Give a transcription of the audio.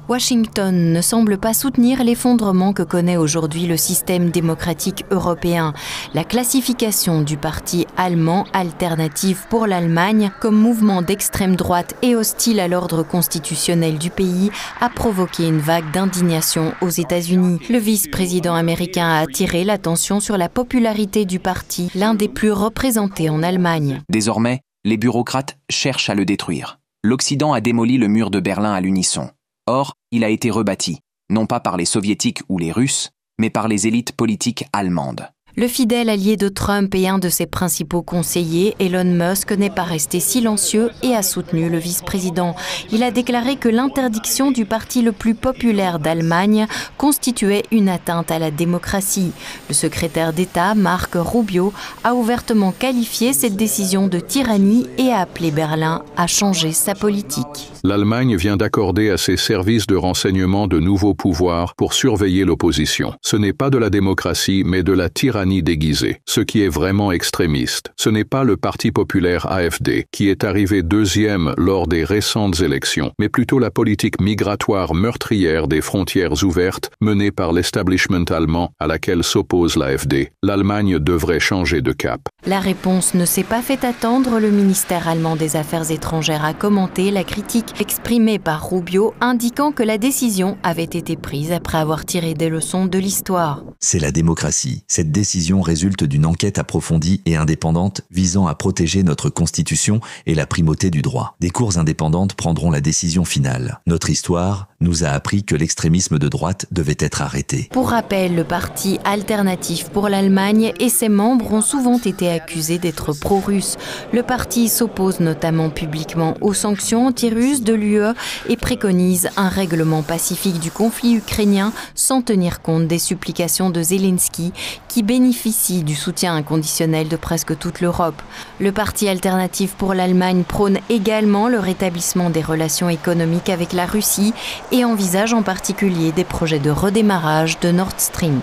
Washington ne semble pas soutenir l'effondrement que connaît aujourd'hui le système démocratique européen. La classification du parti allemand Alternative pour l'Allemagne comme mouvement d'extrême droite et hostile à l'ordre constitutionnel du pays a provoqué une vague d'indignation aux États-Unis. Le vice-président américain a attiré l'attention sur la popularité du parti, l'un des plus représentés en Allemagne. Désormais, les bureaucrates cherchent à le détruire. L'Occident a démoli le mur de Berlin à l'unisson. Or, il a été rebâti, non pas par les soviétiques ou les russes, mais par les élites politiques allemandes. Le fidèle allié de Trump et un de ses principaux conseillers, Elon Musk, n'est pas resté silencieux et a soutenu le vice-président. Il a déclaré que l'interdiction du parti le plus populaire d'Allemagne constituait une atteinte à la démocratie. Le secrétaire d'État, Marco Rubio, a ouvertement qualifié cette décision de tyrannie et a appelé Berlin à changer sa politique. L'Allemagne vient d'accorder à ses services de renseignement de nouveaux pouvoirs pour surveiller l'opposition. Ce n'est pas de la démocratie, mais de la tyrannie déguisée. Ce qui est vraiment extrémiste, ce n'est pas le Parti populaire AfD, qui est arrivé deuxième lors des récentes élections, mais plutôt la politique migratoire meurtrière des frontières ouvertes menée par l'establishment allemand à laquelle s'oppose l'AfD. L'Allemagne devrait changer de cap. La réponse ne s'est pas fait attendre. Le ministère allemand des Affaires étrangères a commenté la critique exprimée par Rubio, indiquant que la décision avait été prise après avoir tiré des leçons de l'histoire. C'est la démocratie. Cette décision résulte d'une enquête approfondie et indépendante visant à protéger notre Constitution et la primauté du droit. Des cours indépendantes prendront la décision finale. Notre histoire nous a appris que l'extrémisme de droite devait être arrêté. Pour rappel, le parti Alternative pour l'Allemagne et ses membres ont souvent été accusés d'être pro-russes. Le parti s'oppose notamment publiquement aux sanctions anti-russes de l'UE et préconise un règlement pacifique du conflit ukrainien sans tenir compte des supplications de Zelensky qui bénéficie du soutien inconditionnel de presque toute l'Europe. Le parti Alternative pour l'Allemagne prône également le rétablissement des relations économiques avec la Russie et envisage en particulier des projets de redémarrage de Nord Stream.